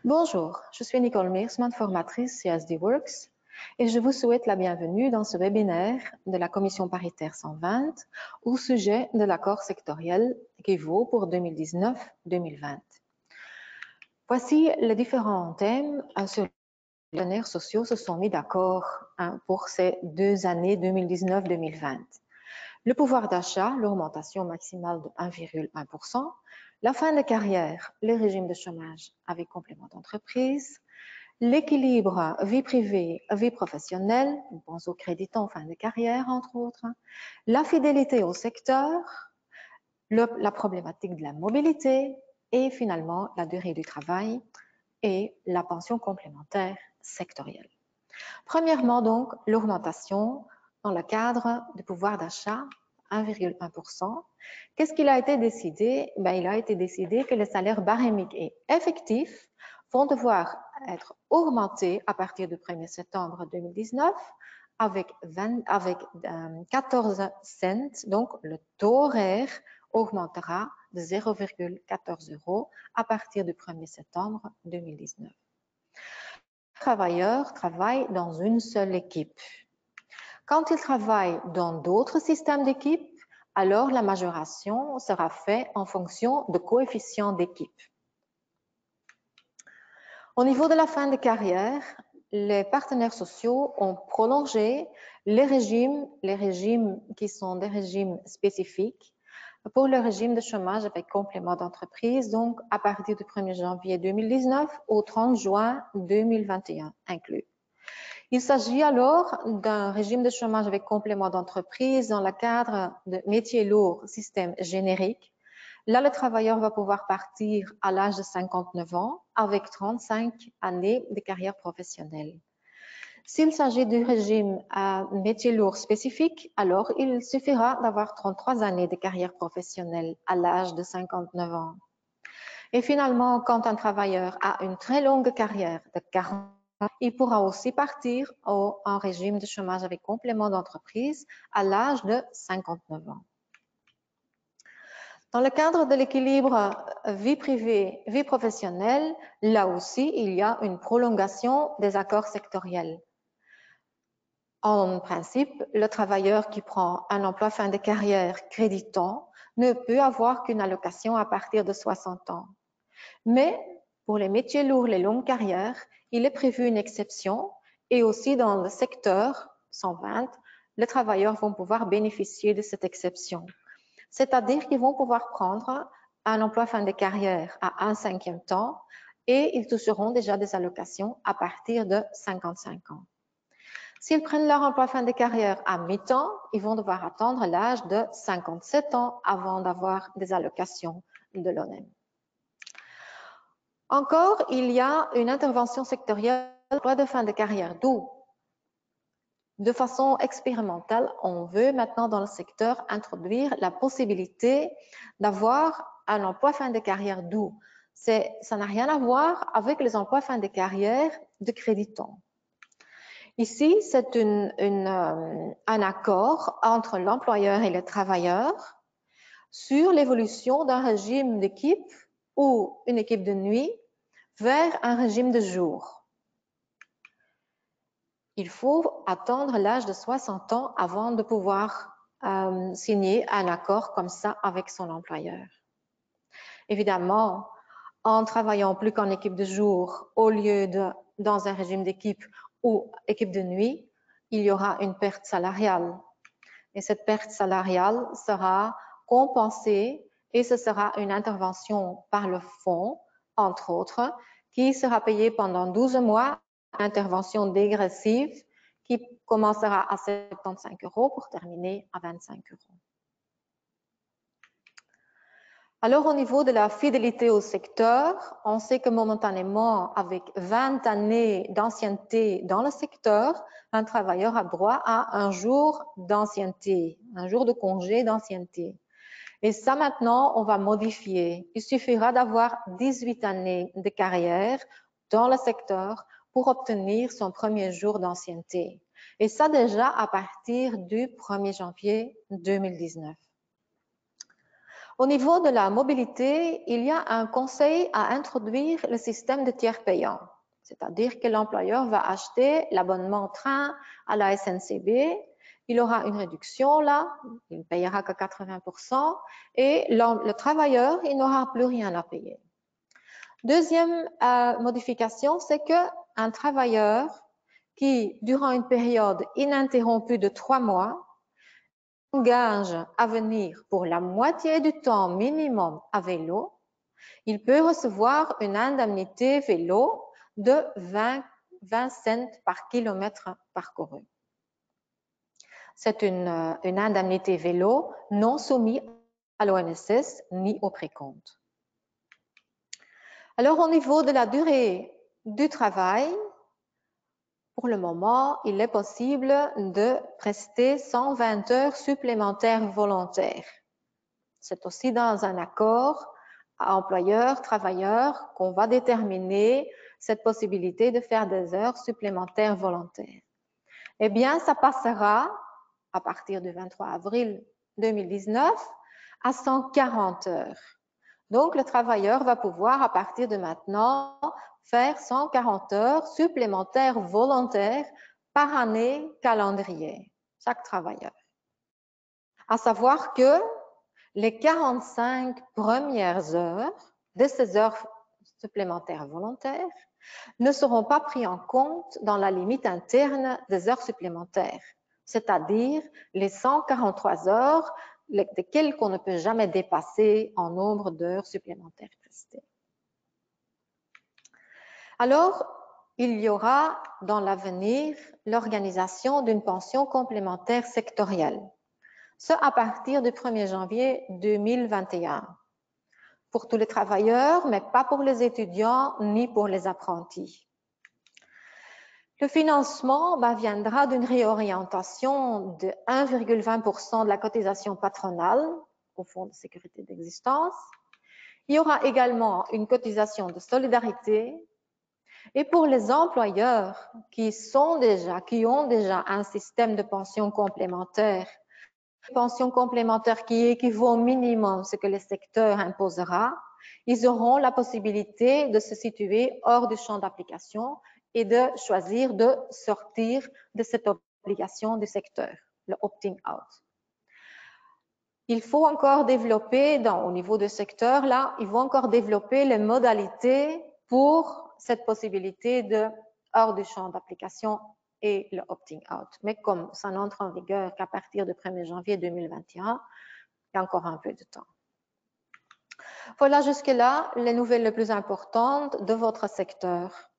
Bonjour, je suis Nicole Meersman, formatrice chez SD-Works et je vous souhaite la bienvenue dans ce webinaire de la Commission paritaire 120 au sujet de l'accord sectoriel qui vaut pour 2019-2020. Voici les différents thèmes sur lesquels les partenaires sociaux se sont mis d'accord pour ces 2 années 2019-2020. Le pouvoir d'achat, l'augmentation maximale de 1,1%, la fin de carrière, le régime de chômage avec complément d'entreprise, l'équilibre vie privée, vie professionnelle, on pense aux créditants fin de carrière entre autres, la fidélité au secteur, la problématique de la mobilité et finalement la durée du travail et la pension complémentaire sectorielle. Premièrement donc, l'augmentation dans le cadre du pouvoir d'achat, 1,1%. Qu'est-ce qu'il a été décidé? Il a été décidé que les salaires barémiques et effectifs vont devoir être augmentés à partir du 1er septembre 2019 avec 14 cents. Donc, le taux horaire augmentera de 0,14 € à partir du 1er septembre 2019. Les travailleurs travaillent dans une seule équipe. Quand ils travaillent dans d'autres systèmes d'équipe, alors la majoration sera faite en fonction de coefficients d'équipe. Au niveau de la fin de carrière, les partenaires sociaux ont prolongé les régimes qui sont des régimes spécifiques pour le régime de chômage avec complément d'entreprise, donc à partir du 1er janvier 2019 au 30 juin 2021 inclus. Il s'agit alors d'un régime de chômage avec complément d'entreprise dans le cadre de métiers lourds, système générique. Là, le travailleur va pouvoir partir à l'âge de 59 ans avec 35 années de carrière professionnelle. S'il s'agit du régime à métier lourd spécifique, alors il suffira d'avoir 33 années de carrière professionnelle à l'âge de 59 ans. Et finalement, quand un travailleur a une très longue carrière de 40 ans, il pourra aussi partir en régime de chômage avec complément d'entreprise à l'âge de 59 ans. Dans le cadre de l'équilibre vie privée, vie professionnelle, là aussi, il y a une prolongation des accords sectoriels. En principe, le travailleur qui prend un emploi fin de carrière créditant ne peut avoir qu'une allocation à partir de 60 ans. Mais pour les métiers lourds, les longues carrières, il est prévu une exception et aussi dans le secteur 120, les travailleurs vont pouvoir bénéficier de cette exception. C'est-à-dire qu'ils vont pouvoir prendre un emploi fin de carrière à 1/5 temps et ils toucheront déjà des allocations à partir de 55 ans. S'ils prennent leur emploi fin de carrière à mi-temps, ils vont devoir attendre l'âge de 57 ans avant d'avoir des allocations de l'ONEM. Encore, il y a une intervention sectorielle de fin de carrière, d'où, de façon expérimentale, on veut maintenant dans le secteur introduire la possibilité d'avoir un emploi fin de carrière d'où. Ça n'a rien à voir avec les emplois fin de carrière de créditants. Ici, c'est un accord entre l'employeur et le travailleur sur l'évolution d'un régime d'équipe ou une équipe de nuit vers un régime de jour. Il faut attendre l'âge de 60 ans avant de pouvoir signer un accord comme ça avec son employeur. Évidemment, en travaillant plus qu'en équipe de jour au lieu de dans un régime d'équipe ou équipe de nuit, il y aura une perte salariale. Et cette perte salariale sera compensée et ce sera une intervention par le fonds, entre autres, qui sera payée pendant 12 mois, intervention dégressive qui commencera à 75 € pour terminer à 25 €. Alors, au niveau de la fidélité au secteur, on sait que momentanément, avec 20 années d'ancienneté dans le secteur, un travailleur a droit à un jour d'ancienneté, un jour de congé d'ancienneté. Et ça, maintenant, on va modifier. Il suffira d'avoir 18 années de carrière dans le secteur pour obtenir son premier jour d'ancienneté. Et ça déjà à partir du 1er janvier 2019. Au niveau de la mobilité, il y a un conseil à introduire le système de tiers payant. C'est-à-dire que l'employeur va acheter l'abonnement train à la SNCB, il aura une réduction là, il ne payera que 80% et le travailleur, il n'aura plus rien à payer. Deuxième modification, c'est qu'un travailleur qui, durant une période ininterrompue de 3 mois, engage à venir pour la moitié du temps minimum à vélo, il peut recevoir une indemnité vélo de 20 cents par kilomètre parcouru. C'est une indemnité vélo non soumise à l'ONSS ni au précompte. Alors, au niveau de la durée du travail, pour le moment, il est possible de prester 120 heures supplémentaires volontaires. C'est aussi dans un accord employeur-travailleur qu'on va déterminer cette possibilité de faire des heures supplémentaires volontaires. Eh bien, ça passera à partir du 23 avril 2019 à 140 heures. Donc, le travailleur va pouvoir, à partir de maintenant, faire 140 heures supplémentaires volontaires par année calendrier, chaque travailleur. À savoir que les 45 premières heures de ces heures supplémentaires volontaires ne seront pas pris en compte dans la limite interne des heures supplémentaires, c'est-à-dire les 143 heures desquelles qu'on ne peut jamais dépasser en nombre d'heures supplémentaires prestées. Alors, il y aura dans l'avenir l'organisation d'une pension complémentaire sectorielle, ce à partir du 1er janvier 2021. Pour tous les travailleurs, mais pas pour les étudiants ni pour les apprentis. Le financement viendra d'une réorientation de 1,20% de la cotisation patronale au Fonds de sécurité d'existence. Il y aura également une cotisation de solidarité. Et pour les employeurs qui ont déjà un système de pension complémentaire qui équivaut au minimum ce que le secteur imposera, ils auront la possibilité de se situer hors du champ d'application et de choisir de sortir de cette obligation du secteur, le opting out. Il faut encore développer, au niveau du secteur, là, il faut encore développer les modalités pour cette possibilité de hors du champ d'application et le opting out. Mais comme ça n'entre en vigueur qu'à partir du 1er janvier 2021, il y a encore un peu de temps. Voilà jusque-là les nouvelles les plus importantes de votre secteur.